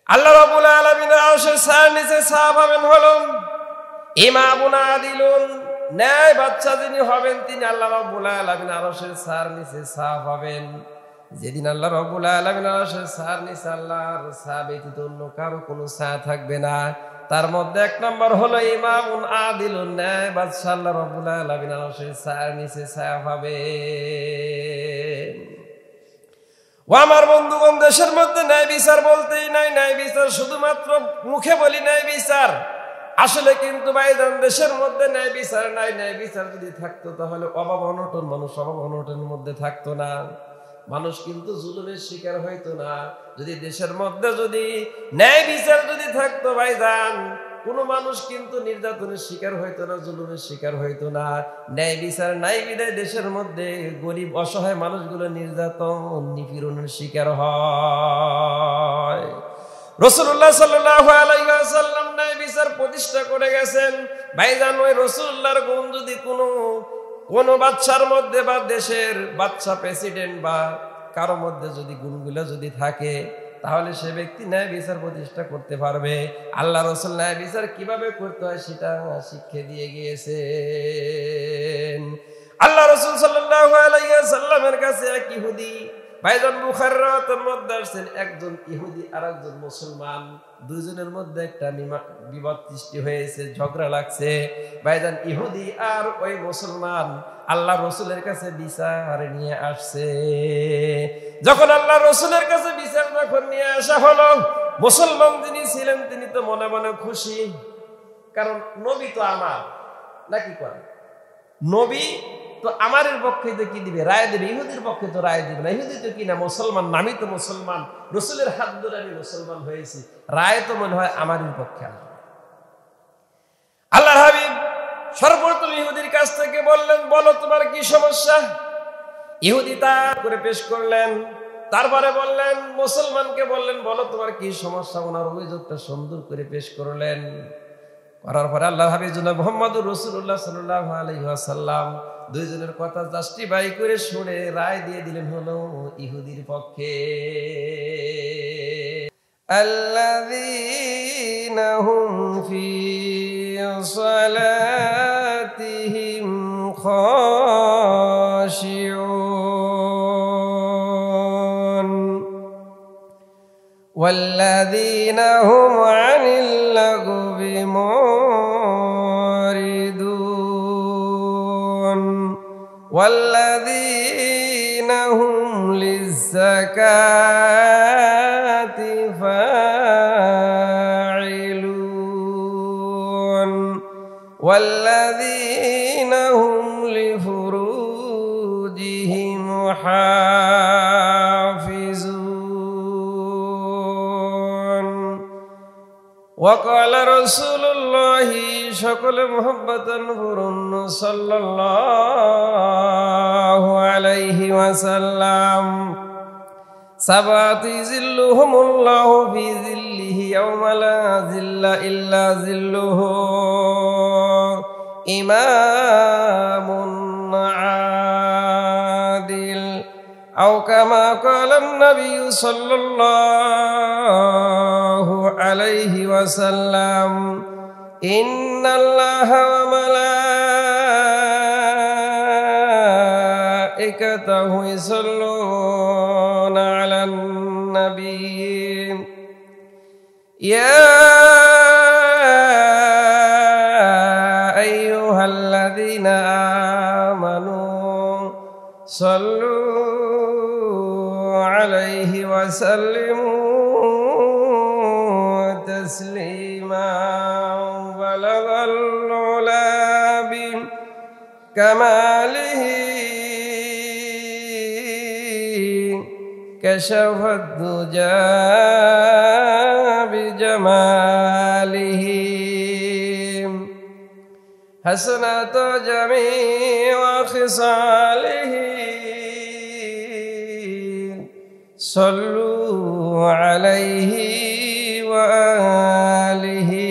আল্লাহ রাব্বুল আলামিনের আরশের ছায়ার নিচে ছায়া পাবেন হলো ইমামুন আদিলুন, ন্যায় বাদশা যিনি হবেন তিনি আল্লাহ রাব্বুল আলামিন আরশের ছায়ার নিচে ছায়া পাবেন। যেদিন আল্লাহ রাব্বুল আলামিন আরশের ছায়ার নিচে আল্লাহর ছায়া ব্যতীত অন্য কারো কোনো ছায়া থাকবে না। তার মধ্যে এক নম্বর হলো ইমামুন আদিলুন, ন্যায় বাদশা আল্লাহ রাব্বুল আলামিন আরশের ছায়ার নিচে ছায়া পাবেন। ও আমার বন্ধুগণ, দেশের মধ্যে ন্যায় বিচার বলতেই নাই, ন্যায় বিচার শুধুমাত্র মুখে বলি ন্যায় বিচার, আসলে কিন্তু ভাইজান দেশের মধ্যে ন্যায় বিচার নাই। ন্যায় বিচার যদি থাকতো তাহলে অভাব অনটন, মানুষ অভাব অনটনের মধ্যে থাকতো না, মানুষ কিন্তু জুলুমের শিকার হইতো না। যদি দেশের মধ্যে যদি ন্যায় বিচার যদি থাকতো ভাইজান, কোনো মানুষ কিন্তু নির্যাতনের শিকার হইতো না, জুলুমের শিকার হইতো না। ন্যায় বিচার নাই বিধায় দেশের মধ্যে গরিব অসহায় মানুষগুলো নির্যাতন নিপীড়নের শিকার হয়। রাসূলুল্লাহ সাল্লাল্লাহু আলাইহি ওয়াসাল্লাম ন্যায় বিচার প্রতিষ্ঠা করে গেছেন। ভাইজান ওই রাসূলুল্লাহর গুণ যদি কোনো বাদশার মধ্যে বা দেশের বাদশা প্রেসিডেন্ট বা কারো মধ্যে যদি গুণগুলো যদি থাকে তাহলে সে ব্যক্তি ন্যায় বিচার প্রতিষ্ঠা করতে পারবে। আল্লাহ রাসূল ন্যায় বিচার কিভাবে করতে হয় সেটা শিক্ষা দিয়ে গিয়েছেন। আল্লাহ রাসূল সাল্লাল্লাহু আলাইহি ওয়াসাল্লামের কাছে এক ইহুদি, ভাইজান বুখারীর রাওয়াতের মধ্যে আসছেন, একজন ইহুদি আর একজন মুসলমান, দুইজনের মধ্যে একটা বিবাদ সৃষ্টি হয়েছে, ঝগড়া লাগছে। ভাইজান ইহুদি আর ওই মুসলমান আল্লাহ রসুলের কাছে বিচার নিয়ে আসছে। যখন আল্লাহ রসুলের কাছে বিচার যখন নিয়ে আসা হলো, মুসলমান যিনি ছিলেন তিনি তো মনে মনে খুশি, কারণ নবী তো আমার, নাকি করেন নবী তো আমারের পক্ষে তো কি দিবে, রায় দেবে, ইহুদির পক্ষে তো রায় দিবে না। ইহুদি তো কিনা মুসলমান, আমি তো মুসলমান, রসুলের হাত ধরে আমি মুসলমান হয়েছি, রায় তো মনে হয় আমারই পক্ষে আসবে। আল্লাহর হাবিব সর্বপ্রথম ইহুদির কাছ থেকে বললেন, বলো তোমার কি সমস্যা। ইহুদি তা করে পেশ করলেন, তারপরে বললেন মুসলমানকে বললেন, বলো তোমার কি সমস্যা। ওনার অভিযোগটা সুন্দর করে পেশ করলেন। করার পরে আল্লাহর হাবিব জনাব মুহাম্মদুর রাসূলুল্লাহ সাল্লাল্লাহু আলাইহি ওয়াসাল্লাম দুইজনের কথা জাস্টিফাই করে শুনে রায় দিয়ে দিলেন হলো ইহুদির পক্ষে। আল্লাযীনা হুম ফি সালাতিহিম খাশিউন ওয়াল্লাযীনা হুম আনিল লাগবি মুরিদুন ওয়াল্লাযীনা হুম লিয-যাকাতি ফাঈলুন ওয়াল্লাযীনা হুম লিফুরুজিহিম হাফিজুন। ওয়াকাল রাসূলুল্লাহ, সকলে মুহাব্বতান ফুরুন, সাল্লাল্লাহু আলাইহি ওয়াসাল্লাম, সাবাতি জিল্লুহুমুল্লাহু ফি জিল্লিহি ইয়াওমা লা জিল্লা ইল্লা জিল্লুহু, ইমামুন আদিল, আও কামা ক্বালান নাবিয়্যু সাল্লাল্লাহু আলাইহি ওয়াসাল্লাম, ইন্নাল্লাহা ওয়া মালাইকাতাহু ইউসাল্লুনা আলান নাবিয়্যি, ইয়া আইয়ুহাল্লাযীনা আমানু সাল্লু আলাইহি ওয়া সাল্লিমু তাসলিমা। বালাগাল উলা বিকামালিহি কাশাফাদ দুজা বিজামালিহি, হাসানাত জামিউ খিসালিহি, সাল্লু আলাইহি ওয়া আলিহি।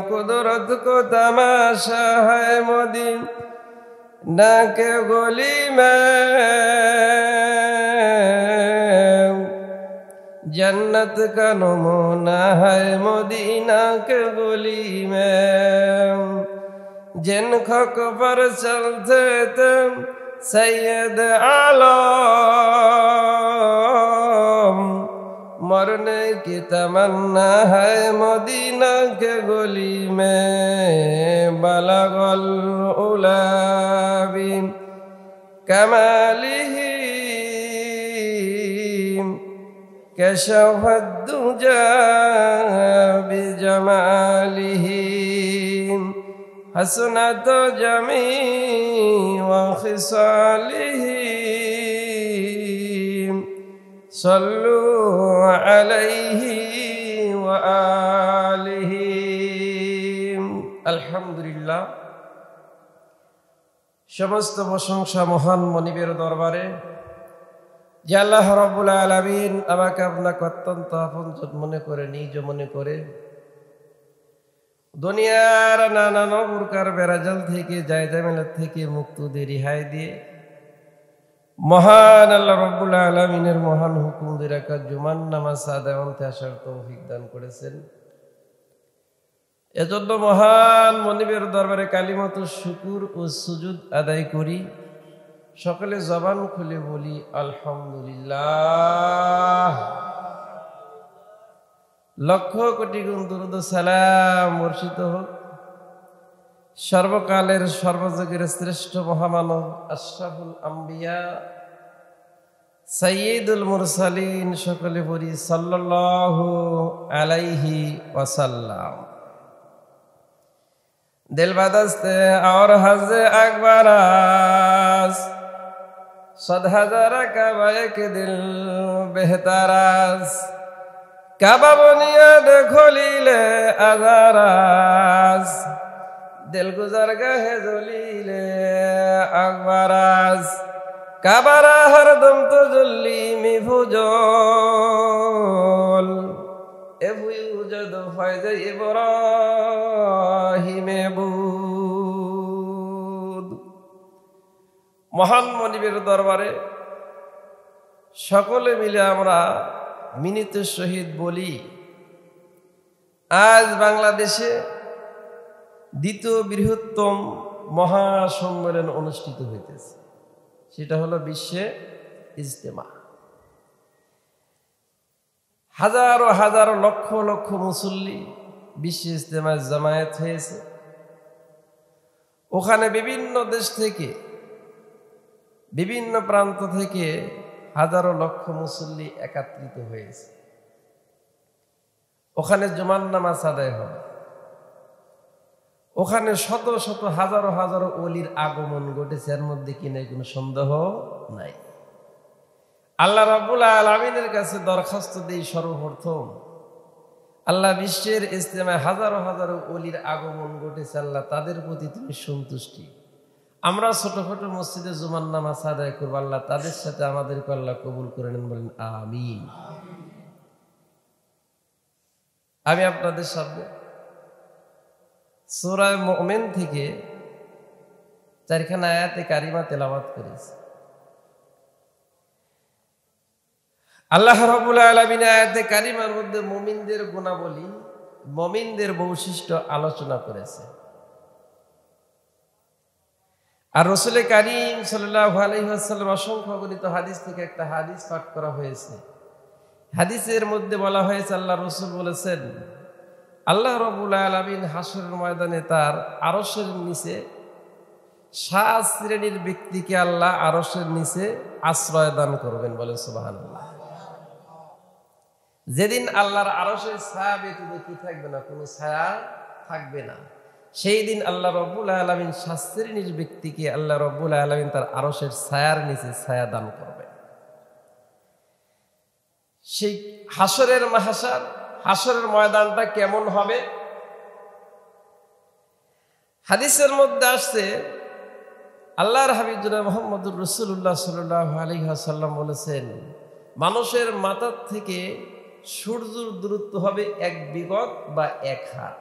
কুদরত কো তমাশা হ্যায় মদিনা কে গলি মে, जन्नत का नमूना है मदीना के गली में, जिन खक पर चलते थे सैयद आलम, मरने की तमन्ना है मदीना के गली में। बलगल उलाबी कमालिही कशफत दुजा बिजमालिही, हसनत जमी व खिसालिही, सल्लु अलैहि व आलिहि। अल्हम्दुलिल्लाह, समस्त प्रशंसा महान मनिबेर दरबारे। যে আল্লাহ রাব্বুল আলামিন আমাকে আপনাকে অত্যন্ত আপনজন মনে করে, নিজ মনে করে দুনিয়ার নানা প্রকার বেরাজাল থেকে, জায়জামেলা থেকে মুক্তদের রিহাই দিয়ে মহান আল্লাহ রাব্বুল আলামিনের মহান হুকুম দিয়ে রাখা জুমার নামাজ আদায় করতে আসার তৌফিক দান করেছেন। এজন্য মহান মনিবের দরবারে কালিমাত শুকুর ও সুজুদ আদায় করি। সকলে জবান খুলে বলি আলহামদুলিল্লাহ। লক্ষ কোটি গুণ দুরূদ সালাম বর্ষিত হোক সর্বকালের সর্বযুগের শ্রেষ্ঠ মহামানব আশরাফুল আম্বিয়া সাইয়্যিদুল মুরসালিন। সকলে বলি সাল্লাল্লাহু আলাইহি ওয়াসাল্লাম। দিল বাদস্তে और हज अकबरास सद हजारा काबा एक दिल बेहतारास, काबा बुनियाद खोलीले अजारास, दिल गुजर गए जलीले अकबरास, काबारा हरदम तो जुल्ली में फुजोल ए फुजद फैज इब्राहिमे बुद। মহান মনিবের দরবারে সকলে মিলে আমরা মিনিতের সহিত বলি, আজ বাংলাদেশে দ্বিতীয় বৃহত্তম মহাসম্মেলন অনুষ্ঠিত হইতেছে, সেটা হলো বিশ্বে ইজতেমা। হাজারো হাজারো লক্ষ লক্ষ মুসল্লি বিশ্ব ইজতেমায় জামায়াত হয়েছে। ওখানে বিভিন্ন দেশ থেকে, বিভিন্ন প্রান্ত থেকে হাজারো লক্ষ মুসল্লি একত্রিত হয়েছে। ওখানে জুমার নামাজ আদায় হয়। ওখানে শত শত হাজারো হাজারো ওলির আগমন ঘটেছে, এর মধ্যে কি নাই কোনো সন্দেহ নাই। আল্লাহ রাব্বুল আলামিনের কাছে দরখাস্ত দেই সর্বপ্রথম, আল্লাহ বিশ্বের ইজতেমায় হাজারো হাজারো ওলির আগমন ঘটেছে, আল্লাহ তাদের প্রতি তুমি সন্তুষ্টি। আমরা ছোটখাটো মসজিদে জুমার নামাজ আদায় করবো, আল্লাহ তাদের সাথে আমাদেরকে আল্লাহ কবুল করে নেন, বলেন আমিন। আমি আপনাদের সামনে সূরা মুমিন থেকে 4খানা আয়াতে কারিমা তেলাওয়াত করেছি। আল্লাহ রাব্বুল আলামিন আয়াতে কারিমার মধ্যে মুমিনদের গুণাবলী, মুমিনদের বৈশিষ্ট্য আলোচনা করেছে। আর রাসূল কারীম সাল্লাল্লাহু আলাইহি ওয়াসাল্লাম অসংখ্য গণিত হাদিস থেকে একটা হাদিস পাঠ করা হয়েছে। হাদিসের মধ্যে বলা হয়েছে, আল্লাহ রাসূল বলেছেন, আল্লাহ রাব্বুল আলামিন হাসরের ময়দানে তার আরশের নিচে 7 শ্রেণীর ব্যক্তিকে আল্লাহ আরশের নিচে আশ্রয় দান করবেন, বলেন সুবহানাল্লাহ। যেদিন আল্লাহর আরশের ছায়া ব্যতীত কি থাকবে না, কোনো ছায়া থাকবে না, সেই দিন আল্লাহ রাব্বুল আলামিন 7 শ্রেণীর ব্যক্তিকে আল্লাহ রাব্বুল আলামিন তার আরশের ছায়ার নিচে ছায়া দান করবেন। সেই হাসরের মাহশার, হাসরের ময়দানটা কেমন হবে? হাদিসের মধ্যে আসছে, আল্লাহর হাবিব জনাব মুহাম্মদুর রাসূলুল্লাহ সাল্লাল্লাহু আলাইহি ওয়াসাল্লাম বলেছেন, মানুষের মাথার থেকে সূর্যের দূরত্ব হবে 1 বিগত বা 1 হাত।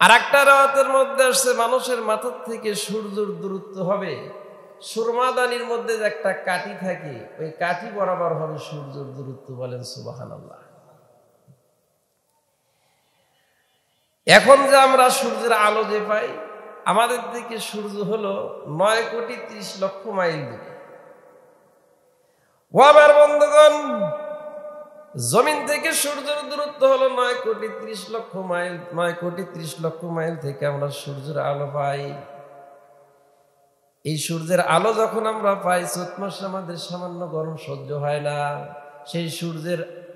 আর একটা রাওয়াতের মধ্যে আসছে, মানুষের মাথার থেকে সূর্যের দূরত্ব হবে সুরমাদানির মধ্যে যে একটা কাঠি থাকে, ওই কাঠি বরাবর হবে সূর্যের দূরত্ব। বলেন সুবহানাল্লাহ। এখন যে আমরা সূর্যের আলো যে পাই, আমাদের দিকে সূর্য হলো 9,30,00,000 মাইল দূরে। ও আমার বন্ধুগণ, জমিন থেকে সূর্যের দূরত্ব হলো 9,30,00,000 মাইল। 9,30,00,000 মাইল থেকে আমরা সূর্যের আলো পাই। এই সূর্যের আলো যখন আমরা পাই, চৈত মাসে আমাদের সামান্য গরম সহ্য হয় না।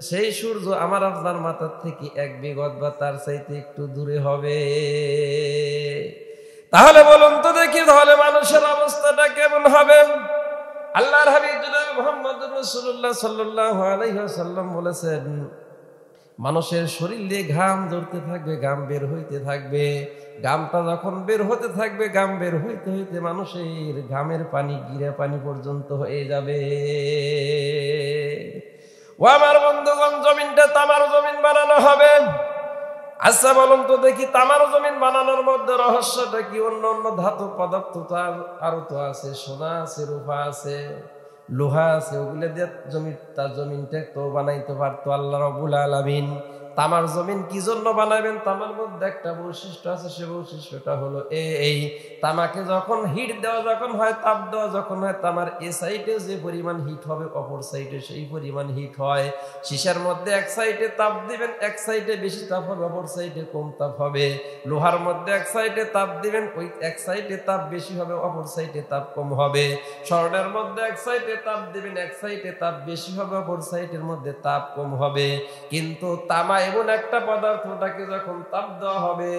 সেই সূর্য আমার আপনার মাথার থেকে 1 বিঘত বা তার চাইতে একটু দূরে হবে। তাহলে বলুন তো দেখি, তাহলে মানুষের অবস্থাটা কেমন হবে? আল্লাহর হাবিব জনাব মুহাম্মদুর রাসূলুল্লাহ সাল্লাল্লাহু আলাইহি ওয়াসাল্লাম বলেছেন, মানুষের শরীর দিয়ে ঘাম ধরতে থাকবে, ঘাম বের হইতে থাকবে। ঘামটা যখন বের হতে থাকবে, ঘাম বের হইতে হইতে মানুষের ঘামের পানি গিরা পানি পর্যন্ত হয়ে যাবে। ও আমার বন্ধুগণ, জমিনটা তামার জমিন বানানো হবে। আচ্ছা বলুন তো দেখি, তামার জমিন বানানোর মধ্যে রহস্যটা কি? অন্য অন্য ধাতু পদার্থ তো আরো তো আছে, সোনা আছে, রূপা আছে, লোহা আছে, ওগুলো দিয়ে জমিনটা তো বানাইতে পারতো আল্লাহ রাব্বুল আলামিন। তামার জমিন কি জন্য বানাবেন? তামার মধ্যে একটা বৈশিষ্ট্য আছে, সে বৈশিষ্ট্যটা হলো এই, তামাকে যখন হিট দেওয়া যখন হয়, তাপ দেওয়া যখন হয়, তামার এ সাইডে যে পরিমাণ হিট হবে, অপর সাইডে সেই পরিমাণ হিট হয়। সীসার মধ্যে এক সাইডে তাপ দিবেন, এক সাইডে বেশি তাপ হবে, অপর সাইডে কম তাপ হবে। লোহার মধ্যে এক সাইডে তাপ দিবেন, ওই এক সাইডে তাপ বেশি হবে, অপর সাইডে তাপ কম হবে। স্বর্ণের মধ্যে এক সাইডে তাপ দিবেন, এক সাইডে তাপ বেশি হবে, অপর সাইডের মধ্যে তাপ কম হবে। কিন্তু তামা এমন একটা পদার্থটাকে যখন তাপ দেওয়া হবে,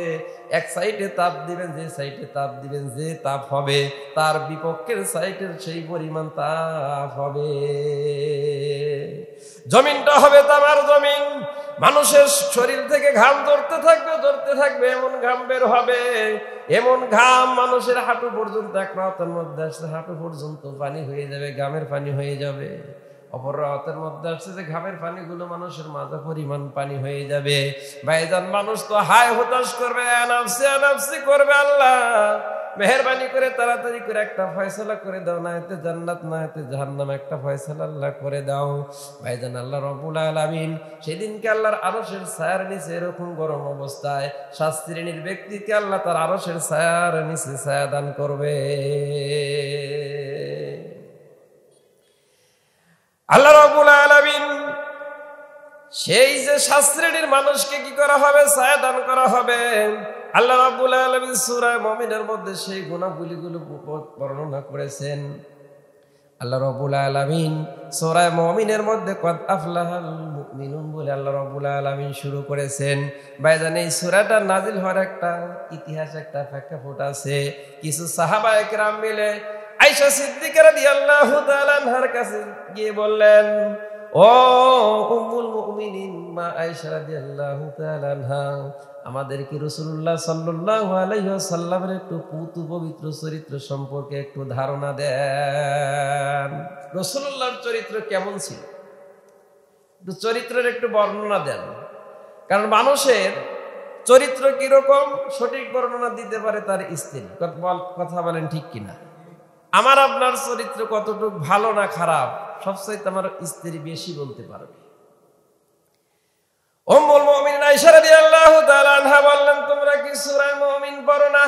এক সাইডে তাপ দিবেন, যে সাইডে তাপ দিবেন, যে তাপ হবে তার বিপক্ষের সাইডের সেই পরিমাণ তাপ হবে। জমিনটা হবে তামার জমিন। মানুষের শরীর থেকে ঘাম ধরতে থাকবে, এমন ঘাম বের হবে, এমন ঘাম মানুষের হাঁটু পর্যন্ত, এক রাতের মধ্যে আসছে হাঁটু পর্যন্ত পানি হয়ে যাবে, ঘামের পানি হয়ে যাবে। অপর রাতের মধ্যে আসছে যে ঘামের পানিগুলো মানুষের মাজা পরিমাণ পানি হয়ে যাবে। ভাইজান, মানুষ তো হায় হতাশ করবে, আনাফসি করবে। আল্লাহ মেহেরবানি করে তাড়াতাড়ি করে একটা ফয়সালা করে দাও, না এতে জান্নাত না এতে জাহান্নাম, একটা ফয়সালা আল্লাহ করে দাও। ভাইজান, আল্লাহ রাব্বুল আলামিন সেদিনকে আল্লাহর আরশের ছায়ার নিচে এরকম গরম অবস্থায় 7 শ্রেণীর ব্যক্তিকে আল্লাহ তার আরশের ছায়ার নিচে ছায়া দান করবে। আল্লাহ রাব্বুল আলামিন সেই যে 7 শ্রেণীর মানুষকে কি করা হবে? ছায়া দান করা হবে। আল্লাহ রাব্বুল আলামিন সূরা মুমিনের মধ্যে সেই গুণাবলীগুলো বর্ণনা করেছেন। আল্লাহ রাব্বুল আলামিন সূরা মুমিনের মধ্যে কদ আফলাহাল মুমিনুন বলে আল্লাহ রাব্বুল আলামিন শুরু করেছেন। ভাইজান, এই সূরাটা নাজিল হওয়ার একটা ইতিহাস, একটা প্রেক্ষাপট আছে। কিছু সাহাবায়ে কেরাম মিলে আয়েশা সিদ্দিকা রাদিয়াল্লাহু তাআলা আনহার কাছে গিয়ে বললেন, ও উম্মুল মুমিনিন মা আয়েশা রাদিয়াল্লাহু তাআলা আনহা, আমাদের কি রাসূলুল্লাহ সাল্লাল্লাহু আলাইহি ওয়াসাল্লামের একটু পুতু পবিত্র চরিত্র সম্পর্কে একটু ধারণা দেন। রাসূলুল্লাহর চরিত্র কেমন ছিল, একটু চরিত্রের একটু বর্ণনা দেন। কারণ মানুষের চরিত্র কিরকম সঠিক বর্ণনা দিতে পারে তার স্ত্রী। কথা বলেন ঠিক কিনা? আমার আপনার চরিত্র কতটুকু ভালো না খারাপ, সবচাইতে আমার স্ত্রী বেশি বলতে পারবে। উম্মুল মুমিনিন আয়েশা রাদিয়াল্লাহু তাআলা আনহা বললেন, তোমরা কি সূরা মুমিন পড়ো না?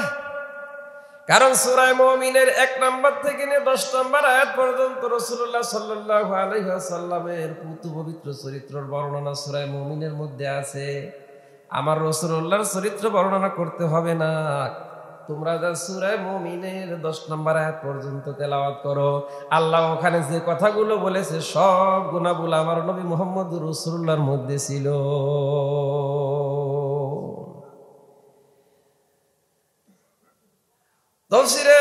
কারণ সূরা মুমিনের 1 নম্বর থেকে নিয়ে 10 নম্বর আয়াত পর্যন্ত রাসূলুল্লাহ সাল্লাল্লাহু আলাইহি ওয়াসাল্লামের পুতু পবিত্র চরিত্রের বর্ণনা সূরা মুমিনের মধ্যে আছে। আমার রাসূলুল্লাহর চরিত্র বর্ণনা করতে হবে না, তোমরা যা সূরা মুমিনের 10 নম্বর আয়াত পর্যন্ত তেলাওয়াত করো। আল্লাহ ওখানে যে কথাগুলো বলেছে সব গুনাহগুলো আমার নবী মুহাম্মদুর রাসূলুল্লাহর মধ্যে ছিল। তাফসীরে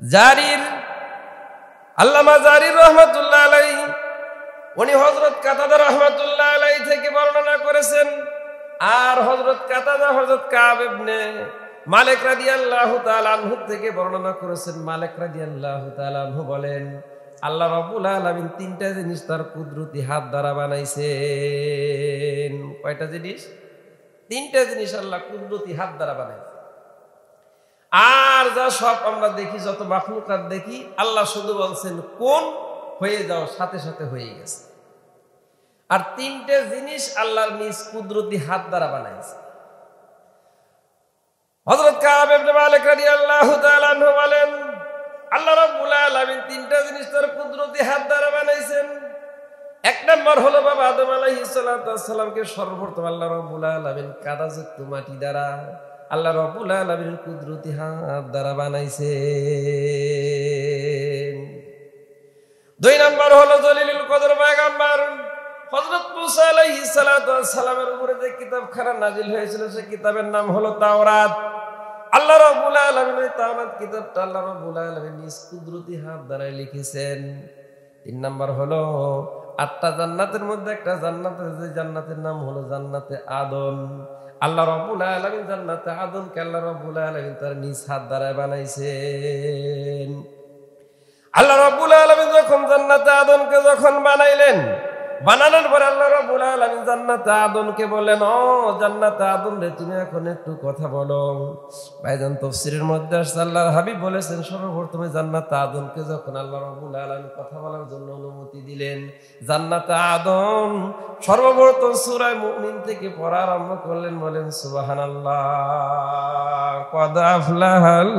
জারির আল্লামা জারির রাহমাতুল্লাহ আলাইহি, উনি হযরত কাতাদা রাহমাতুল্লাহ আলাইহি থেকে বর্ণনা করেছেন। আর হযরত কাতাদা হযরত কাব ইবনে মালিক রাদিয়াল্লাহু তাআলা আনহু থেকে বর্ণনা করেছেন। মালিক রাদিয়াল্লাহু তাআলা আনহু বলেন, আল্লাহ রাব্বুল আলামিন 3টা জিনিস তার কুদরতি হাত দ্বারা বানাইছেন। কয়টা জিনিস? 3টা জিনিস আল্লাহ কুদরতি হাত দ্বারা বানাইছেন। আর যা সব আমরা দেখি, যত মাখলুকাত দেখি, আল্লাহ শুধু বলছেন কোন, হয়ে যাও, সাথে সাথে হয়ে গেছে। আর তিনটে জিনিস আল্লাহর নিজ কুদরতি হাত দ্বারা বানাইছে। হযরত কাব ইবনে মালিক রাদিয়াল্লাহু তাআলা আনহু বলেন, আল্লাহ রাব্বুল আলামিন তিনটা জিনিস তার কুদরতি হাত দ্বারা বানাইছেন। এক নম্বর হলো বাবা আদম আলাইহিস সালামকে সর্বপ্রথম আল্লাহ রাব্বুল আলামিন কাদাযুক্ত মাটি দ্বারা আল্লাহ রাব্বুল আলামিন কুদরতি হাত দ্বারা বানাইছেন। দুই নম্বর হলো জলিলুল কদর পয়গম্বর হযরত মুসা আলাইহিস সালামের উপরে যে কিতাবখানা নাজিল হয়েছিল, সে কিতাবের নাম হলো তাওরাত। আল্লাহ রাব্বুল আলামিন এই তাওরাত কিতাবটা আল্লাহ রাব্বুল আলামিন নিজ কুদরতি হাত দ্বারা লিখেছেন। তিন নম্বর হলো 8টা জান্নাতের মধ্যে একটা জান্নাতের, যে জান্নাতের নাম হলো জান্নাতে আদম। আল্লাহ রাব্বুল আলামিন জান্নাতে আদমকে আল্লাহ রাব্বুল আলামিন তার নিজ হাত দ্বারা বানাইছেন। আল্লাহ রাব্বুল আলামিন যখন জান্নাতে আদমকে যখন বানাইলেন, বানানোর পরে আল্লাহ রাব্বুল আলামিন জান্নাতে আদমকে বললেন, ও জান্নাতে আদম রে, তুমি এখন একটু কথা বলো। ভাইজান তাফসীরের মধ্যে আসছে, আল্লাহর হাবিব বলেছেন, সর্বপ্রথমে জান্নাতে আদমকে যখন আল্লাহ রাব্বুল আলামিন কথা বলার জন্য অনুমতি দিলেন, জান্নাতে আদম সর্বপ্রথম সূরা মুমিন থেকে পড়া আরম্ভ করলেন। বলেন সুবহানাল্লাহ, ক্বাদ আফলাহাল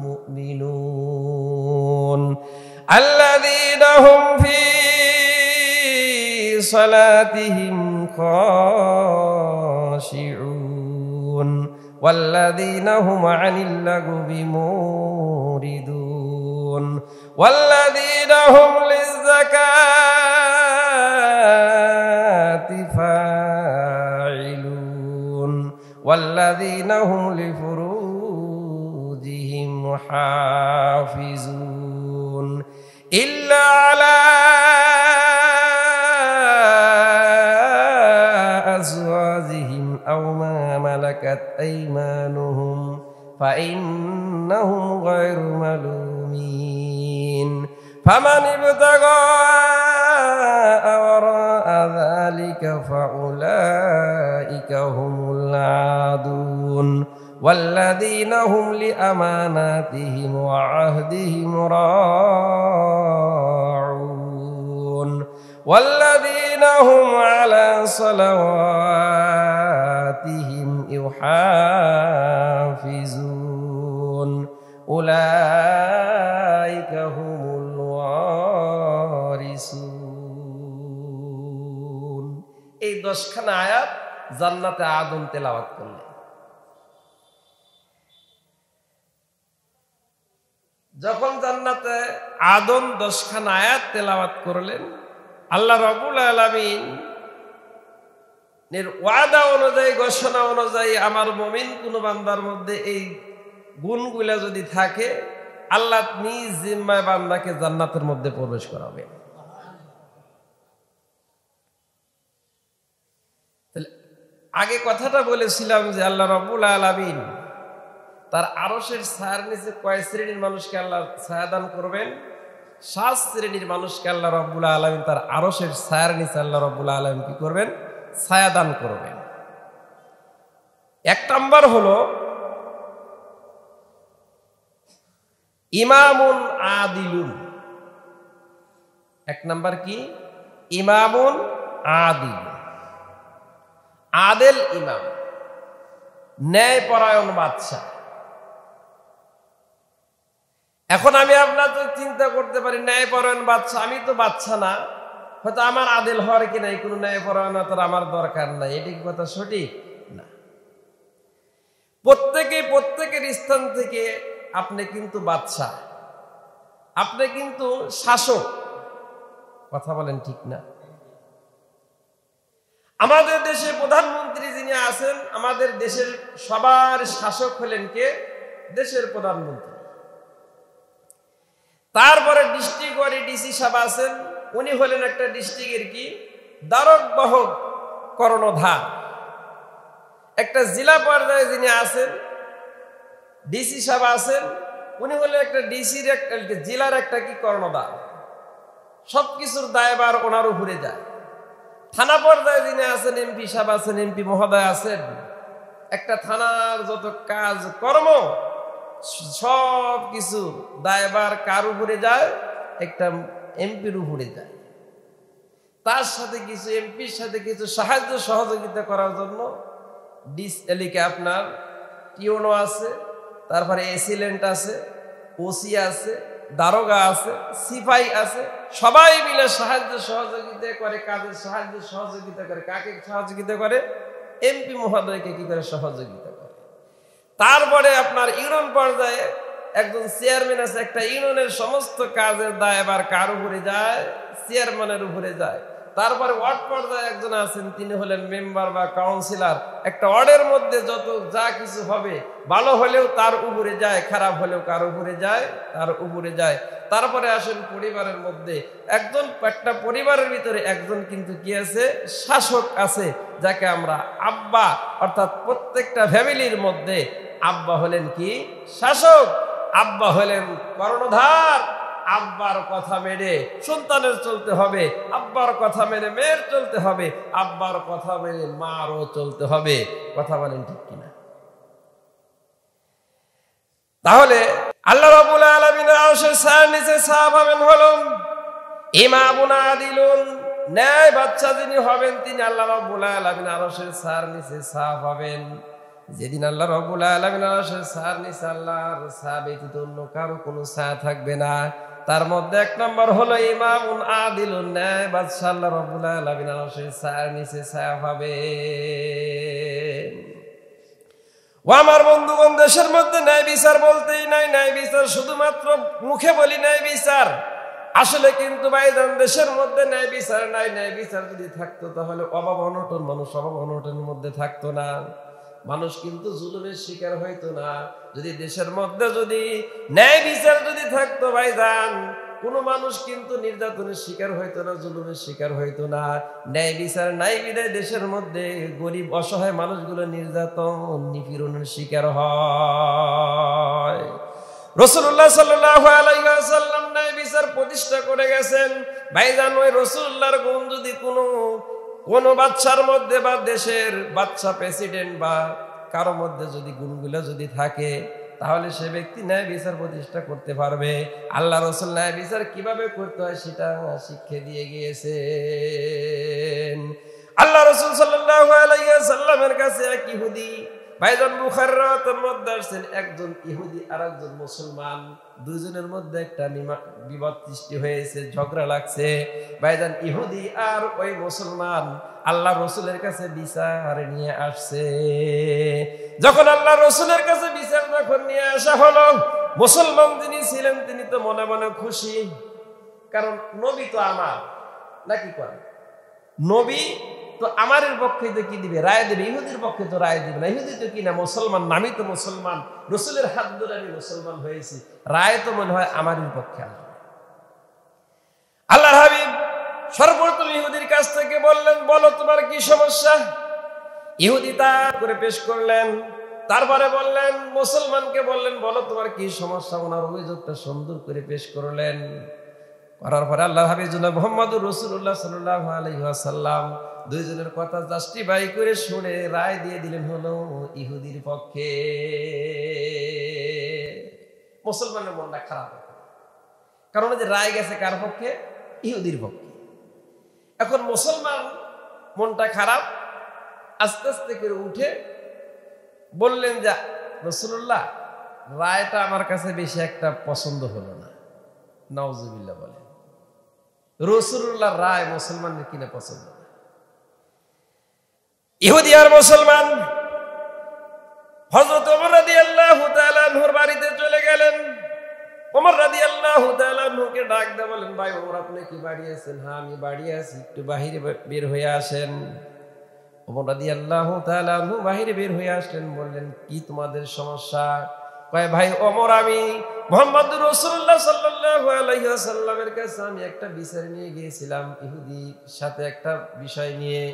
মুমিনুন আল্লাযীনা হুম ফী صلاتهم خاشعون والذين هم عن اللغو معرضون والذين هم للزكاة فاعلون والذين هم لفروجهم حافظون إلا على أزواجهم أو ما ملكت أيمانهم فإنهم غير ملومين فمن ابتغى وراء ذلك فأولئك هم العادون والذين هم لأماناتهم وعهدهم راعون والذين هم على صلواتهم يحافظون أولئك هم الوارثون। এই 10খানা আয়াত জান্নাতে আদম তেলাওয়াত করলেন। যখন জান্নাতে আদম 10খানা আয়াত তেলাওয়াত করলেন, আল্লাহ রাব্বুল আলামিন এর ওয়াদা অনুযায়ী, ঘোষণা অনুযায়ী, আমার মুমিন কোন বান্দার মধ্যে এই গুণগুলা যদি থাকে, আল্লাহ নিজ জিম্মায় বান্দাকে জান্নাতের মধ্যে প্রবেশ করাবে। আগে কথাটা বলেছিলাম যে আল্লাহ রাব্বুল আলামিন তার আরশের ছায়ার নিচে কয় শ্রেণীর মানুষকে আল্লাহ ছায়া দান করবেন? 7 শ্রেণীর মানুষকে আল্লাহ রাব্বুল আলামিন তার আরশের ছায়ার নিচে আল্লাহ রাব্বুল আলামিন কি করবেন? ছায়া দান করবেন। 1 নম্বর হলো ইমামুন আদিলুন। 1 নম্বর কি? ইমামুন আদিল, আদেল ইমাম, ন্যায়পরায়ণ বাদশা। এখন আমি আপনাদের চিন্তা করতে পারি, ন্যায়পরায়ণ বাদশা, আমি তো বাদশা না, হয়তো আমার আদেল হওয়ার কি নাই, কোনো ন্যায়পরায়ণতার আমার দরকার নাই। এটি কি কথা সঠিক না? প্রত্যেকের স্থান থেকে আপনি কিন্তু বাদশা, আপনি কিন্তু শাসক। কথা বলেন ঠিক না? আমাদের দেশে প্রধানমন্ত্রী যিনি আছেন, আমাদের দেশের সবার শাসক হলেন কে? দেশের প্রধানমন্ত্রী। তারপরে ডিস্ট্রিক্ট ওয়ারি ডিসি সাহেব আছেন, উনি হলেন একটা ডিস্ট্রিক্টের কি দ্বারক বাহক, কর্ণধার। একটা জেলা পর্যায়ে যিনি আছেন, ডিসি সাহেব আছেন, উনি হলেন একটা ডিসির, একটা জেলার একটা কি কর্ণধার। সবকিছুর দায়ভার ওনার উপরে যায়। থানা পর্যায়ে যিনি আছেন, এমপি সাহেব আছেন, এমপি মহোদয় আছেন, একটা থানার যত কাজ কর্ম সব কিছু দায়ভার কার উপরে যায়? একটা এমপির উপরে যায়। তার সাথে কিছু এমপির সাথে কিছু সাহায্য সহযোগিতা করার জন্য এলিকে আপনার টিওনো আছে, তারপরে এসিলেন্ট আছে, ওসি আছে, দারোগা আছে, সিপাই আছে, সবাই মিলে সাহায্য সহযোগিতা করে, কাজের সাহায্য সহযোগিতা করে। কাকে সহযোগিতা করে? এমপি মহোদয়কে কি করে সহযোগিতা করে। তারপরে আপনার ইউনিয়ন পর্যায়ে একজন চেয়ারম্যান আছে, একটা ইউনিয়নের সমস্ত কাজের দায়ভার কার উপরে যায়? চেয়ারম্যানের উপরে যায়। তারপরে ওয়ার্ড পর্যায়ে একজন আছেন, তিনি হলেন মেম্বার বা কাউন্সিলর। একটা ওয়ার্ডের মধ্যে যত যা কিছু হবে, ভালো হলেও তার উপরে যায়, খারাপ হলেও কার উপরে যায়? তার উপরে যায়। তারপরে আসেন পরিবারের মধ্যে একজন, একটা পরিবারের ভিতরে একজন কিন্তু কি আছে? শাসক আছে, যাকে আমরা আব্বা, অর্থাৎ প্রত্যেকটা ফ্যামিলির মধ্যে আব্বা হলেন কি? শাসক। আব্বা হলেন কর্ণধার। আব্বার কথা মেনে সন্তানের চলতে হবে, আব্বার কথা মেনে মেয়ের চলতে হবে, আব্বার কথা মেনে মারও চলতে হবে। কথা বলেন ঠিক কিনা? তাহলে আল্লাহ রাব্বুল আলামিনের আরশের ছায়ার নিচে ছায়া পাবেন হলো ইমামুন আদিলুন, ন্যায় বাদশা যিনি হবেন তিনি আল্লাহ রাব্বুল আলামিনের আরশের ছায়ার নিচে ছায়া পাবেন। যেদিন আল্লাহ রাব্বুল আলামিন আরশের ছায়ার নিচে আল্লাহর ছায়া ব্যতীত অন্য কারো কোনো ছায়া থাকবে না। তার মধ্যে এক নম্বর হলো ইমামুন আদিলুন, ন্যায় বাদশা আল্লাহ রাব্বুল আলামিন আরশের ছায়ার নিচে ছায়া পাবে। ও আমার বন্ধুগণ, দেশের মধ্যে ন্যায় বিচার বলতেই নাই, ন্যায় বিচার শুধুমাত্র মুখে বলি ন্যায় বিচার, আসলে কিন্তু ভাইজান দেশের মধ্যে ন্যায় বিচার নাই। ন্যায় বিচার যদি থাকতো তাহলে অভাব অনটন, মানুষ অভাব অনটনের মধ্যে থাকতো না, মানুষ কিন্তু জুলুমের শিকার হইতো না। যদি দেশের মধ্যে যদি ন্যায় বিচার যদি থাকতো ভাইজান, কোনো মানুষ কিন্তু নির্যাতনের শিকার হইতো না, জুলুমের শিকার হইতো না। ন্যায় বিচার নাই বিধায় দেশের মধ্যে গরিব অসহায় মানুষগুলো নির্যাতন নিপীড়নের শিকার হয়। রাসূলুল্লাহ সাল্লাল্লাহু আলাইহি ওয়াসাল্লাম ন্যায় বিচার প্রতিষ্ঠা করে গেছেন। ভাইজান ওই রাসূলুল্লাহর গুণ যদি কোন বাচ্চার মধ্যে বা দেশের বাচ্চা প্রেসিডেন্ট বা কারো মধ্যে যদি গুণগুলো যদি থাকে, তাহলে সে ব্যক্তি ন্যায় বিচার প্রতিষ্ঠা করতে পারবে। আল্লাহ রাসূল ন্যায় বিচার কিভাবে করতে হয় সেটা শিক্ষা দিয়ে গিয়েছেন। আল্লাহ রাসূল সাল্লাল্লাহু আলাইহি ওয়াসাল্লামের কাছে এক ইহুদি, ভাইজান বুখারীর রাওয়াতের মধ্যে আসছেন, একজন ইহুদি আর একজন মুসলমান, দুইজনের মধ্যে একটা বিবাদ সৃষ্টি হয়েছে, ঝগড়া লাগছে। ভাইজান ইহুদি আর ওই মুসলমান আল্লাহ রসুলের কাছে বিচার নিয়ে আসছে। যখন আল্লাহ রসুলের কাছে বিচার যখন নিয়ে আসা হলো, মুসলমান যিনি ছিলেন তিনি তো মনে মনে খুশি, কারণ নবী তো আমার, নাকি করেন? নবী তো আমারের পক্ষে তো কি দিবে? রায় দিবে। ইহুদির পক্ষে তো রায় দিবে না। ইহুদি তো কি না, মুসলমান, নামি তো মুসলমান, রসুলের হাত ধরে আমি মুসলমান হয়েছি, রায় তো মনে হয় আমারই পক্ষে আসবে। আল্লাহর হাবিব সর্বপ্রথম ইহুদির কাছ থেকে বললেন, বলো তোমার কি সমস্যা? ইহুদি তা করে পেশ করলেন। তারপরে বললেন, মুসলমানকে বললেন, বলো তোমার কি সমস্যা? ওনার অভিযোগটা সুন্দর করে পেশ করলেন। করার পরে আল্লাহর হাবিব জনাব মুহাম্মদুর রাসূলুল্লাহ সাল্লাল্লাহু আলাইহি ওয়াসাল্লাম দুইজনের কথা জাস্টিফাই করে শুনে রায় দিয়ে দিলেন হলো ইহুদির পক্ষে। মুসলমানের মনটা খারাপ, কারণ যে রায় গেছে কার পক্ষে? ইহুদির পক্ষে। এখন মুসলমান মনটা খারাপ, আস্তে আস্তে করে উঠে বললেন যে রাসূলুল্লাহ, রায়টা আমার কাছে বেশি একটা পছন্দ হলো না। নাউজুবিল্লাহ বলেন। রাসূলুল্লাহর রায় মুসলমানের কিনা পছন্দ না। ইহুদি আর মুসলমান হযরত ওমর রাদিয়াল্লাহু তাআলা আনহুর বাড়িতে চলে গেলেন। ওমর রাদিয়াল্লাহু তাআলা আনহুকে ডাক দিয়ে বলেন, ভাই ওমর, আপনি কি বাড়ি আছেন? হ্যাঁ, আমি বাড়ি আছি, একটু বাহিরে বের হয়ে আসেন। ওমর রাদিয়াল্লাহু তাআলা আনহু বাহিরে বের হয়ে আসলেন। বললেন, কি তোমাদের সমস্যা? কয়, ভাই ওমর, আমি মুহাম্মদুর রাসূলুল্লাহ সাল্লাল্লাহু আলাইহি ওয়াসাল্লামের কাছে আমি একটা বিচার নিয়ে গিয়েছিলাম, ইহুদির সাথে একটা বিষয় নিয়ে।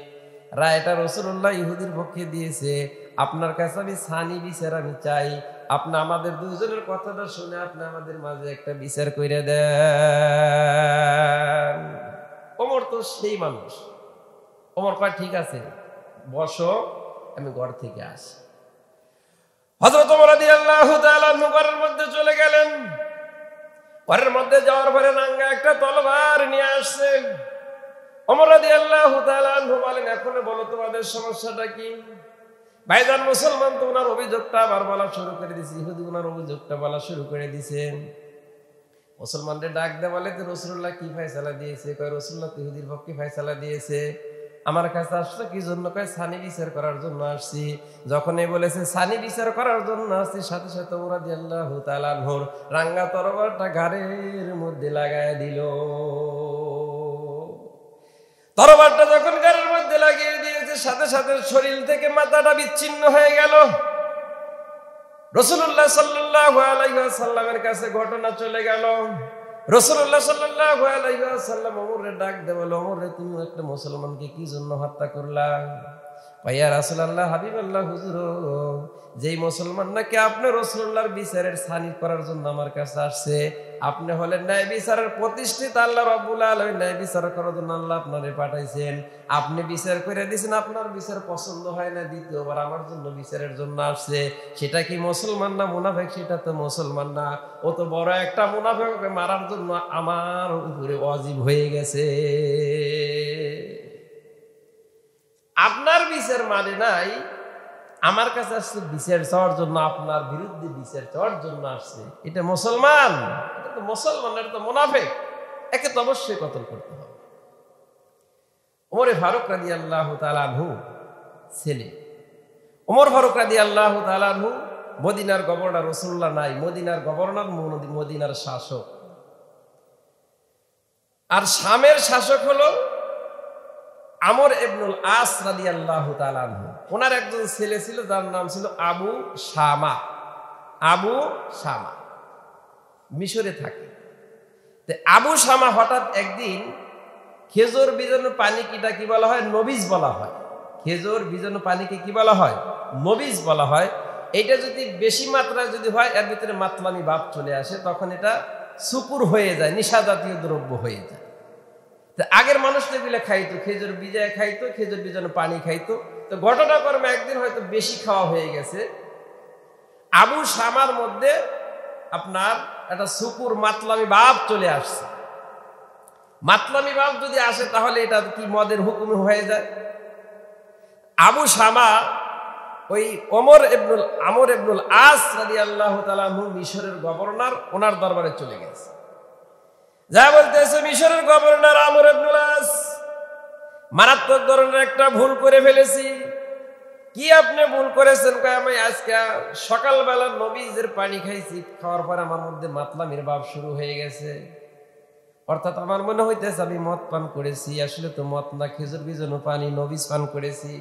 রায়টা রাসূলুল্লাহ ইহুদির পক্ষে দিয়েছে। আপনার কাছে আমি সানি বিচার আমি চাই। আপনি আমাদের দুজনের কথাটা শুনে আপনি আমাদের মাঝে একটা বিচার কইরা দেন। ওমর তো সেই মানুষ। ওমর কয়, ঠিক আছে, বসো, আমি ঘর থেকে আসি। হযরত ওমর রাদিয়াল্লাহু তাআলা আনহু ঘরের মধ্যে চলে গেলেন। ঘরের মধ্যে যাওয়ার পরে নাঙ্গা একটা তলোয়ার নিয়ে আসছেন। ওমর রাদিয়াল্লাহু তাআলা আনহু বলেন, এখন বলো তোমাদের সমস্যাটা কি? ভাইজান, মুসলমান তো ওনার অভিযোগটা আবার বলা শুরু করে দিয়েছে, ইহুদি ওনার অভিযোগটা বলা শুরু করে দিয়েছেন। মুসলমানদের ডাক দেয়, বলে তো রাসূলুল্লাহ কি ফয়সালা দিয়েছে? কয় রাসূলুল্লাহ তো ইহুদির পক্ষে ফয়সালা দিয়েছে। আমার কাছে আসছো কি জন্য? কয় সানি বিচার করার জন্য আসছি। যখনই বলেছে সানি বিচার করার জন্য আসছি, সাথে সাথে ওমর রাদিয়াল্লাহু তাআলা আনহুর রাঙ্গা তরবারটা ঘাড়ের মধ্যে লাগায় দিল। তরবারটা যখন ঘাড়ের মধ্যে লাগিয়ে দিয়েছে, সাথে সাথে শরীর থেকে মাথাটা বিচ্ছিন্ন হয়ে গেল। রাসূলুল্লাহ সাল্লাল্লাহু আলাইহি ওয়াসাল্লামের কাছে ঘটনা চলে গেল। রাসূলুল্লাহ সাল্লাল্লাহু আলাইহি ওয়াসাল্লাম ওমরের ডাক দিয়ে বলে, ওমর রে, তুমি একটা মুসলমানকে কি জন্য হত্যা করলা? ইয়া রাসূলুল্লাহ, হাবিবাল্লাহ, হুজুর, যেই মুসলমান নাকি আপনি রাসূলুল্লাহর বিচারের ছানি করার জন্য আমার কাছে আসছে, আপনি হলেন ন্যায় বিচারের প্রতিষ্ঠিত আল্লাহ রাব্বুল আলামিন, ন্যায় বিচার করার জন্য আল্লাহ আপনারে পাঠাইছেন। আপনি বিচার করে দিয়েছেন, আপনার বিচার পছন্দ হয় না, দ্বিতীয়বার আমার জন্য বিচারের জন্য আসছে। সেটা কি মুসলমান না মুনাফিক? সেটা তো মুসলমান না, ও তো বড় একটা মুনাফিককে মারার জন্য আমার উপরে ওয়াজিব হয়ে গেছে। আপনার বিচার মানে নাই, আমার কাছে আসছে বিচার চাওয়ার জন্য, আপনার বিরুদ্ধে বিচার চাওয়ার জন্য আসছে। এটা মুসলমান? এটা তো মুসলমান, এটা তো মুনাফিক, একে তো অবশ্যই কতল করতে হবে। ওমর ফারুক রাদিয়াল্লাহু তাআলা আনহু ছেলে। ওমর ফারুক রাদিয়াল্লাহু তাআলা আনহু মদিনার গভর্নর, রাসূলুল্লাহ নাই, মদিনার গভর্নর, মদিনার শাসক। আর শামের শাসক হলো আমর ইবনুল আস রাদিয়াল্লাহু তাআলা আনহু। ওনার একজন ছেলে ছিল, যার নাম ছিল আবু শামা। আবু শামা মিশরে থাকে। তো আবু শামা হঠাৎ একদিন খেজুর বীজাণু পানিটা কি বলা হয়? নবিজ বলা হয়। খেজুর বীজাণু পানিকে কি বলা হয়? নবিজ বলা হয়। এটা যদি বেশি মাত্রায় যদি হয়, এর ভিতরে মাতলামি ভাব চলে আসে, তখন এটা সুকুর হয়ে যায়, নিশা জাতীয় দ্রব্য হয়ে যায়। আগের মানুষটা গুলো খাইতো, খেজুর বীজায় খাইতো, খেজুর বীজাণু পানি খাইতো। তো ঘটনাক্রমে একদিন হয়তো বেশি খাওয়া হয়ে গেছে, আবু শামার মধ্যে আপনার একটা সুকুর মাতলামি ভাব চলে আসছে। মাতলামি ভাব যদি আসে, তাহলে এটা কি মদের হুকুম হয়ে যায়? আবু শামা ওই আমর ইবনুল আস রাদিয়াল্লাহু তাআলা আনহু, মিশরের গভর্নর, ওনার দরবারে চলে গেছে। যা বলতেছে, মিশরের গভর্নর আমর ইবনুল আস, মারাত্মক ধরনের একটা ভুল করে ফেলেছি। কি আপনি ভুল করেছেন? আমি আজকে সকালবেলা নবীজের পানি খাইছি, খাওয়ার পর আমার মধ্যে মাতলামির ভাব শুরু হয়ে গেছে। অর্থাৎ আমার মনে হইতেছে আমি মদ পান করেছি, আসলে তো মদ না, খেজুর বীজাণু পানি, নবীজ পান করেছি।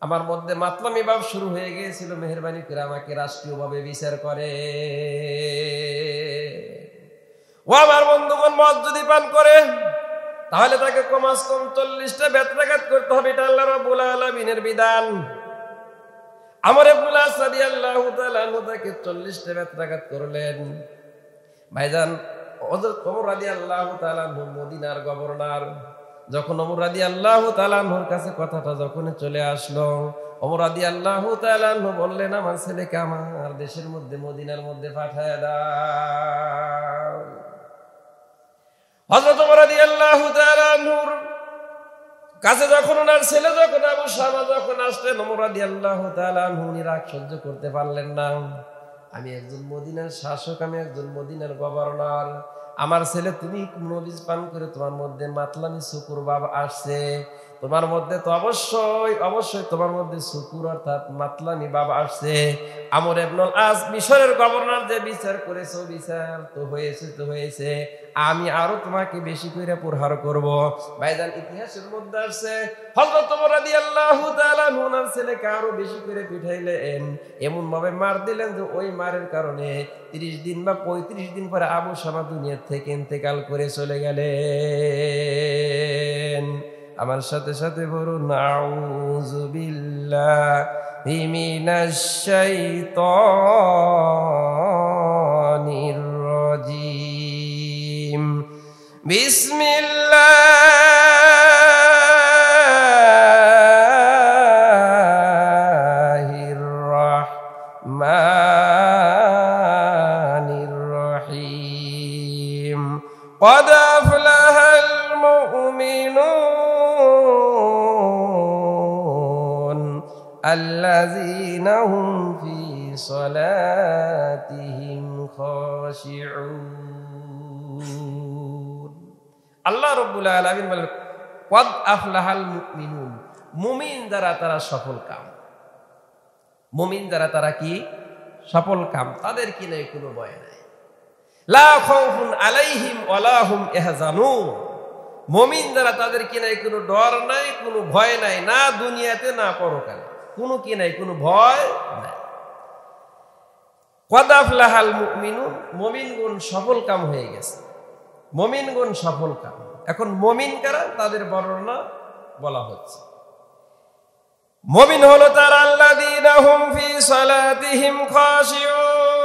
আমার মধ্যে মাতলামি ভাব শুরু হয়ে গিয়েছিল, মেহেরবানি করে আমাকে রাষ্ট্রীয়ভাবে বিচার করে। ও আমার বন্ধুগণ, মদ যদি পান করে তাহলে তাকে কমাস কম 40টা বেত্রাঘাত করতে হবে, এটা আল্লাহ রাব্বুল আলামিনের বিধান। আমর ইবনুল আস রাদিয়াল্লাহু তাআলা আনহু তাকে 40টা বেত্রাঘাত করলেন। ভাইজান, হযরত ওমর রাদিয়াল্লাহু তাআলা আনহু মদিনার গভর্নর। যখন ওমর রাদিয়াল্লাহু তাআলা আনহুর কাছে কথাটা যখন চলে আসলো, ওমর রাদিয়াল্লাহু তাআলা আনহু বললেন, আমার ছেলেকে আমার দেশের মধ্যে, মদিনার মধ্যে পাঠায় দাও। হযরত ওমর রাদিয়াল্লাহু তাআলা আনহুর কাছে যখন ওনার ছেলে, যখন আবু শামা যখন আসলেন, ওমর রাদিয়াল্লাহু তাআলা আনহু রাগ সহ্য করতে পারলেন না। আমি একজন মদিনার শাসক, আমি একজন মদিনার গভর্নর, আমার ছেলে তুমি নবীজ পান করে তোমার মধ্যে মাতলামি সুকুর ভাব আসছে, তোমার মধ্যে তো অবশ্যই তোমার মধ্যে সুকুর অর্থাৎ মাতলামি ভাব আসছে। আমর ইবনুল আস, মিশরের গভর্নর, যে বিচার করেছো, বিচার তো হয়েছে, আমি আরো তোমাকে বেশি করে প্রহার করব। ভাইজান, ইতিহাসের মধ্যে আসছে হযরত ওমর রাদিয়াল্লাহু তাআলা ওনার ছেলেকে আরো বেশি করে পিঠাইলেন, এমন ভাবে মার দিলেন যে ওই মারের কারণে 30 দিন বা 35 দিন পরে আবু শামা দুনিয়া থেকে ইন্তেকাল করে চলে গেলেন। আমার সাথে সাথে বলুন, আউযু বিল্লাহি মিনাশ শাইতানির রাজীম। বিসমিল্লাহির আল্লাযীনা হুম ফি সালাতিহিম খাশিউন। আল্লাহ রাব্বুল আলামিন বলেন ক্বাদ আফলাহাল মুমিনুন, মুমিন যারা তারা সফল কাম। মুমিন যারা তারা কি সফল কাম, তাদের কি নাই কোনো ভয় নাই। লা খাউফুন আলাইহিম ওয়ালা হুম ইয়াহজানুন, মুমিন যারা তাদের কি নাই কোনো ডর নাই, কোনো ভয় নাই, না দুনিয়াতে না পরকালে, কোনো কি নাই, কোনো ভয় নাই। ক্বাদ আফলাহাল মুমিনুন, মুমিনগণ সফল কাম হয়ে গেছে, মুমিনগণ সফল কাম। এখন মুমিন কারা, তাদের বর্ণনা বলা হচ্ছে। মুমিন হলো তারা আল্লাযীনা হুম ফি সালাতিহিম খাশিউন,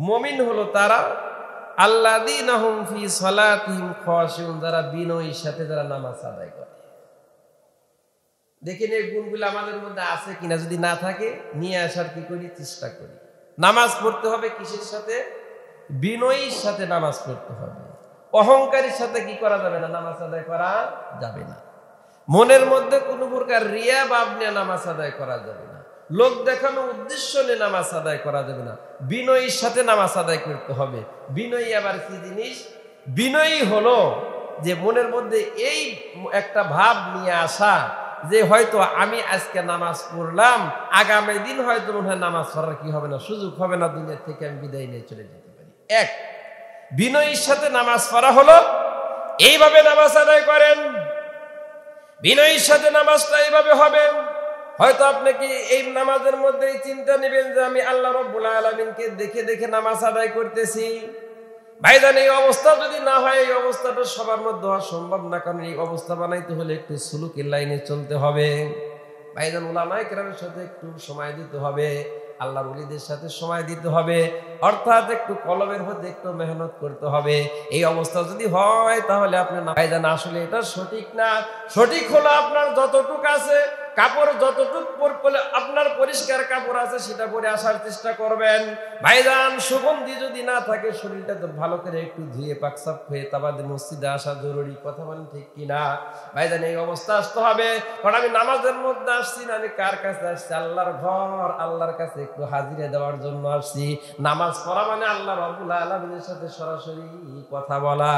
মুমিন হলো তারা আল্লাযীনা হুম ফি সালাতিহিম খাশিউন, যারা বিনয়ের সাথে যারা নামাজ আদায় করে। দেখেন এই গুণগুলো আমাদের মধ্যে আছে কিনা, যদি না থাকে নিয়ে আসার কি করি, চেষ্টা করি। নামাজ পড়তে হবে কিসের সাথে, বিনয়ের সাথে নামাজ পড়তে হবে। অহংকারের সাথে কি করা যাবে না, নামাজ আদায় করা যাবে না। মনের মধ্যে কোনো প্রকার রিয়া ভাব নিয়ে নামাজ আদায় করা যাবে না। লোক দেখানো উদ্দেশ্য নিয়ে নামাজ আদায় করা যাবে না। বিনয়ের সাথে নামাজ আদায় করতে হবে। বিনয়ী আবার কি জিনিস, বিনয়ী হলো যে মনের মধ্যে এই একটা ভাব নিয়ে আসা যে হয়তো আমি আজকে নামাজ পড়লাম, আগামী দিন হয়তো মনে হয় নামাজ পড়ার কি হবে না, সুযোগ হবে না, দুনিয়া থেকে আমি বিদায় নিয়ে চলে যেতে পারি। এক, বিনয়ের সাথে নামাজ পড়া হলো এইভাবে নামাজ আদায় করেন। বিনয়ের সাথে নামাজটা এইভাবে হবে। হয়তো আপনি কি এই নামাজের মধ্যে চিন্তা নেবেন যে আমি আল্লাহ রাব্বুল আলামিনকে দেখে দেখে নামাজ আদায় করতেছি। ভাইজান এই অবস্থা যদি না হয়, এই অবস্থাটা সবার মধ্যে হওয়া সম্ভব না, কারণ এই অবস্থা বানাইতে হলে একটু সুলুকের লাইনে চলতে হবে। ভাইজান উলামায়ে কেরামের সাথে একটু সময় দিতে হবে, আল্লাহর ওলিদের সাথে সময় দিতে হবে, অর্থাৎ একটু কলমের মধ্যে একটু মেহনত করতে হবে। এই অবস্থা যদি হয় তাহলে আপনার ভাইজান আসলে এটা সঠিক না। সঠিক হলো আপনার যতটুক আছে কাপড়, যতটুক আপনার পরিষ্কার কাপড় আছে সেটা পরে আসার চেষ্টা করবেন। ভাইজান সুগন্ধি যদি না থাকে, শরীরটা তো ভালো করে একটু ধুয়ে পাকসাপ হয়ে তাবাদে মসজিদে আসা জরুরি। কথা বলেন ঠিক কিনা? ভাইজান এই অবস্থা আসতে হবে। কারণ আমি নামাজের মধ্যে আসছি না, আমি কার কাছে আসছি? আল্লাহর ঘর, আল্লাহর কাছে একটু হাজিরা দেওয়ার জন্য আসছি। নামাজ পড়া মানে আল্লাহ রাব্বুল আলামিনের সাথে সরাসরি কথা বলা।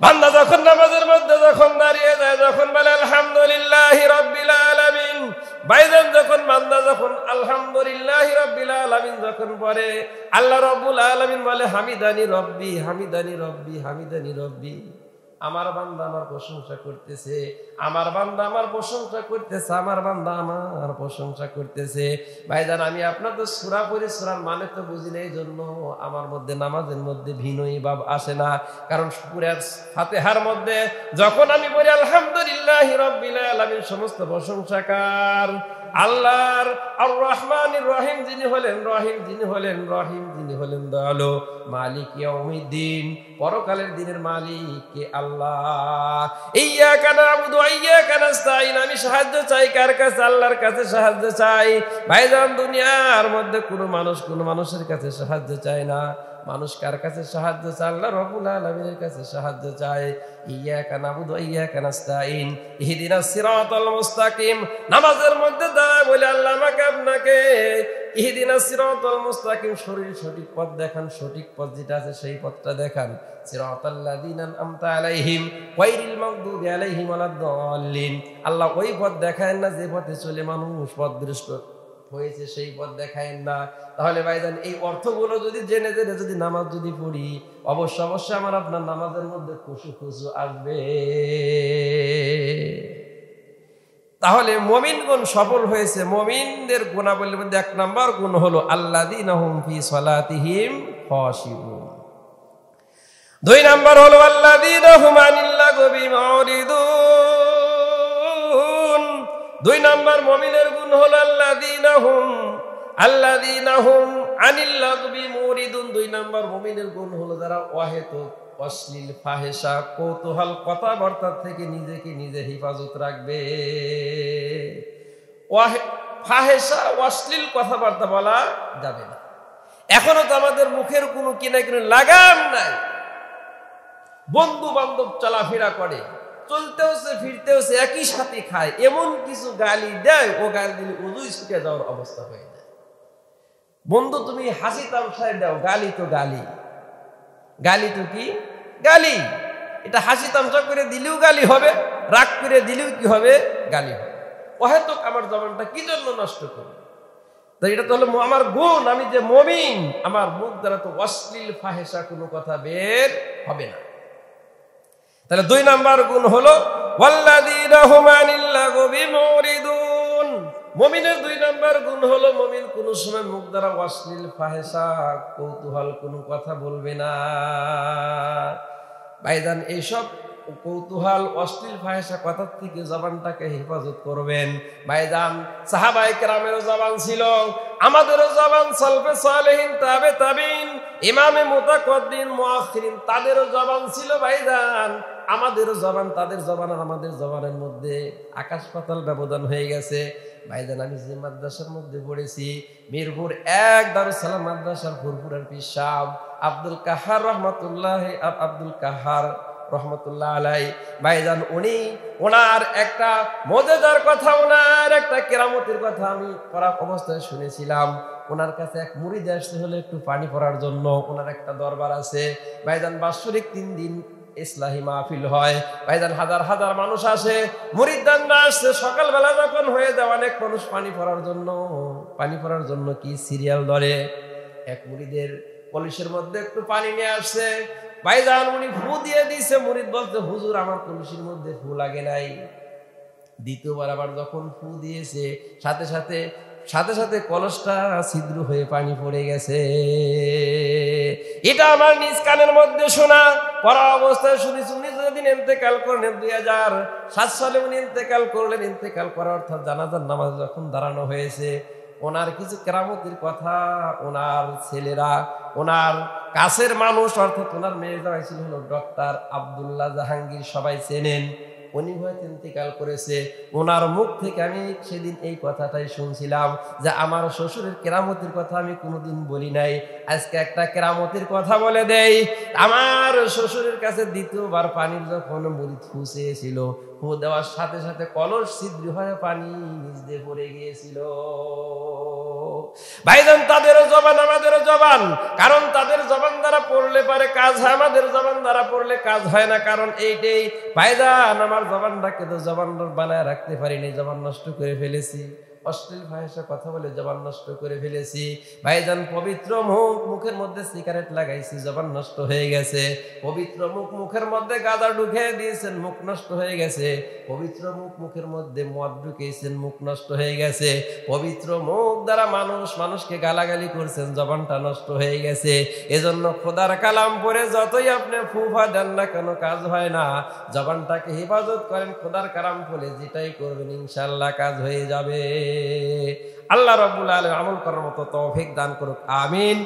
বান্দা যখন নামাজের মধ্যে যখন দাঁড়িয়ে যায়, যখন বলে আলহামদুলিল্লাহি রাব্বিল আলামিন, ভাইজান যখন বান্দা যখন আলহামদুলিল্লাহি রাব্বিল আলামিন যখন পড়ে, আল্লাহ রাব্বুল আলামিন বলে হামিদানি রব্বি হামিদানি রব্বি হামিদানি রব্বি। আমার বান্দা আমার প্রশংসা করতেছে, আমার বান্দা আমার প্রশংসা করতেছে, আমার বান্দা আমার প্রশংসা করতেছে। ভাইজান আমি আপনাদের সূরা পড়ি, সূরার মানে তো বুঝি না, এই জন্য আমার মধ্যে নামাজের মধ্যে বিনয়ী ভাব আসে না। কারণ সূরার ফাতিহার মধ্যে যখন আমি বলি আলহামদুলিল্লাহি রাব্বিল আলামিন, সমস্ত প্রশংসা কার? আল্লাহর। আর রহমানির রহিম যিনি হলেন রহিম, যিনি হলেন রহিম, যিনি হলেন দয়ালু। মালিক ইয়াউমিদ্দিন, পরকালের দিনের মালিক কে? আল্লাহ। ইয়্যাকা না'বুদু ওয়া ইয়্যাকা নাস্তাঈন, আমি সাহায্য চাই কার কাছে? আল্লাহর কাছে সাহায্য চাই। ভাইজান দুনিয়ার মধ্যে কোনো মানুষ কোনো মানুষের কাছে সাহায্য চায় না। মানুষ কার কাছে সাহায্য চায়? আল্লাহ রাব্বুল আলামিনের কাছে সাহায্য চায়। ইয়্যাকা না'বুদু ওয়া ইয়্যাকা নাস্তাঈন ইহদিনাস সিরাতাল মুস্তাকিম। নামাজের মধ্যে দাঁড়ায় বলে আল্লাহ আমাকে আপনাকে ইহদিনাস সিরাতাল মুস্তাকিম, সঠিক পথ দেখান, সঠিক পথ যেটা আছে সেই পথটা দেখান। সিরাতাল লাযিনা আন'আমতা আলাইহিম গায়রিল মাগদুবি আলাইহিম ওয়ালাদ-দাল্লিন। আল্লাহ ওই পথ দেখায় না যে পথে চলে মানুষ পথভ্রষ্ট হয়েছে, সেই পথ দেখায় না। তাহলে ভাইজান এই অর্থগুলো যদি জেনে জেনে যদি নামাজ যদি পড়ি, অবশ্যই আমার আপনার নামাজের মধ্যে খুশু আসবে। তাহলে মুমিনগণ সফল হয়েছে। মুমিনদের গুণাবলীর মধ্যে এক নাম্বার গুণ হলো আল্লাযীনা হুম ফি সালাতিহিম খাশিউন। দুই নাম্বার হলো আল্লাযীনা হুম আনিল লাগবি মুরিদুন। দুই নাম্বার মুমিনের গুণ হলো আল্লাযীনা হুম আনিল লাগবি মুরিদুন। দুই নাম্বার মুমিনের গুণ হলো যারা অহেতুক অশ্লীল ফাহেসা কৌতূহল কথাবার্তা থেকে নিজেকে নিজে হেফাজত রাখবে। ফাহেসা অশ্লীল কথাবার্তা বলা যাবে না। এখনো তো আমাদের মুখের কোনো কিনা লাগাম নাই। বন্ধু বান্ধব চলাফেরা করে, চলতেওছে ফিরতেওছে একই সাথে খায়, এমন কিছু গালি দেয় ও গালি দিলে উজুই ছুটে যাওয়ার অবস্থা হয়ে যায়। বন্ধু তুমি হাসি তামশায় দাও, গালি তো গালি, গালি তো কি গালি। এটা হাসি তামশা করে দিলেও গালি হবে, রাগ করে দিলেও কি হবে, গালি হবে। অহেতুক আমার জবানটা কি জন্য নষ্ট করবে? তো এটা তো হলো আমার গুণ, আমি যে মুমিন, আমার মুখ দ্বারা তো অশ্লীল ফাহেসা কোনো কথা বের হবে না। তাহলে 2 নাম্বার গুণ হলো ওয়াল্লাযীনা হুম আনিল লাগবি মুরিদুন। মুমিনের 2 নাম্বার গুণ হলো মুমিন কোন সময় মুখ দ্বারা অশ্লীল ফাহেসা কৌতূহল কোনো কথা বলবে না। ভাইজান এইসব কৌতূহল অশ্লীল ফাহেসা কথা থেকে জবানটাকে হেফাজত করবেন। ভাইজান সাহাবায়ে কেরামের জবান ছিল, আমাদেরও জবান, সালফে সালেহিন, তাবে তাবিন, ইমামে মুতাকদ্দিম, মুআখিরিন, তাদেরও জবান ছিল। ভাইজান আমাদেরও জবান, তাদের জবান আর আমাদের জবানের মধ্যে আকাশ পাতাল ব্যবধান হয়ে গেছে। ভাইজান আমি যে মাদ্রাসার মধ্যে পড়েছি, মিরপুর 1 দারুস সালাম মাদ্রাসার ফুরফুরার পীর সাহেব আব্দুল কাহার রহমতুল্লাহ আলাই, ভাইজান উনি ওনার একটা মজাদার কথা, ওনার একটা কেরামতের কথা আমি পড়া অবস্থায় শুনেছিলাম। ওনার কাছে এক মুরিদ আসতে হলে একটু পানি পড়ার জন্য, ওনার একটা দরবার আছে। ভাইজান বাৎসরিক 3 দিন ইসলাহি মাহফিল হয়। ভাইজান হাজার হাজার মানুষ আসে, মুরিদদানরা আসছে। সকালবেলা যখন হয়ে যায়, অনেক মানুষ পানি পড়ার জন্য কি সিরিয়াল ধরে। এক মুরিদের কলসির মধ্যে একটু পানি নিয়ে আসছে। ভাইজান উনি ফু দিয়ে দিয়েছে। মুরিদ বলতে, হুজুর আমার কলসির মধ্যে ফু লাগে নাই। দ্বিতীয়বার আবার যখন ফু দিয়েছে, সাথে সাথে কলসটা ছিদ্র হয়ে পানি পড়ে গেছে। এটা আমার নিজ কানের মধ্যে শোনা, পড়া অবস্থায় শুনেছি। উনি যেদিন ইন্তেকাল করলেন 2007 সালে উনি ইন্তেকাল করলেন। ইন্তেকাল করা অর্থাৎ জানাজার নামাজ যখন দাঁড়ানো হয়েছে, ওনার কিছু কেরামতির কথা ওনার ছেলেরা, ওনার কাছের মানুষ, অর্থাৎ ওনার মেয়ে যারা ছিল হলো ডক্টর আব্দুল্লাহ জাহাঙ্গীর, সবাই চেনেন। উনি হয়তো ইন্তেকাল করেছে। ওনার মুখ থেকে আমি সেদিন এই কথাটাই শুনছিলাম যে আমার শ্বশুরের কেরামতির কথা আমি কোনোদিন বলি নাই, আজকে একটা কেরামতির কথা বলে দেই। আমার শ্বশুরের কাছে দ্বিতীয়বার পানির যখন মুরিদ ফু চেয়েছিল, ফু দেওয়ার সাথে সাথে কলস ছিদ্র হয়ে পানি নিচ দিয়ে পড়ে গিয়েছিল। ভাইজান তাদেরও জবান আমাদেরও জবান, কারণ তাদের জবান দ্বারা পড়লে পারে কাজ হয়, আমাদের জবান দ্বারা পড়লে কাজ হয় না। কারণ এইটাই ভাইজান, আমার জবানটাকে তো জবান বানায় রাখতে পারিনি, জবান নষ্ট করে ফেলেছি। অশ্লীল ভাষা কথা বলে জবান নষ্ট করে ফেলেছি। ভাইজান পবিত্র মুখের মধ্যে সিগারেট লাগাইছি, জবান নষ্ট হয়ে গেছে। পবিত্র মুখের মধ্যে গাঁজা ঢুকিয়ে দিয়েছেন, মুখ নষ্ট হয়ে গেছে। পবিত্র মুখের মধ্যে মদ ঢুকিয়েছেন, মুখ নষ্ট হয়ে গেছে। পবিত্র মুখ দ্বারা মানুষকে গালাগালি করছেন, জবানটা নষ্ট হয়ে গেছে। এজন্য খোদার কালাম পড়ে যতই আপনি ফুফা দেন না কেন কাজ হয় না। জবানটাকে হেফাজত করেন, খোদার কালাম পড়ে যেটাই করবেন ইনশাআল্লাহ কাজ হয়ে যাবে। আল্লাহ রাব্বুল আলামিন আমল করার মতো তৌফিক দান করুক, আমিন।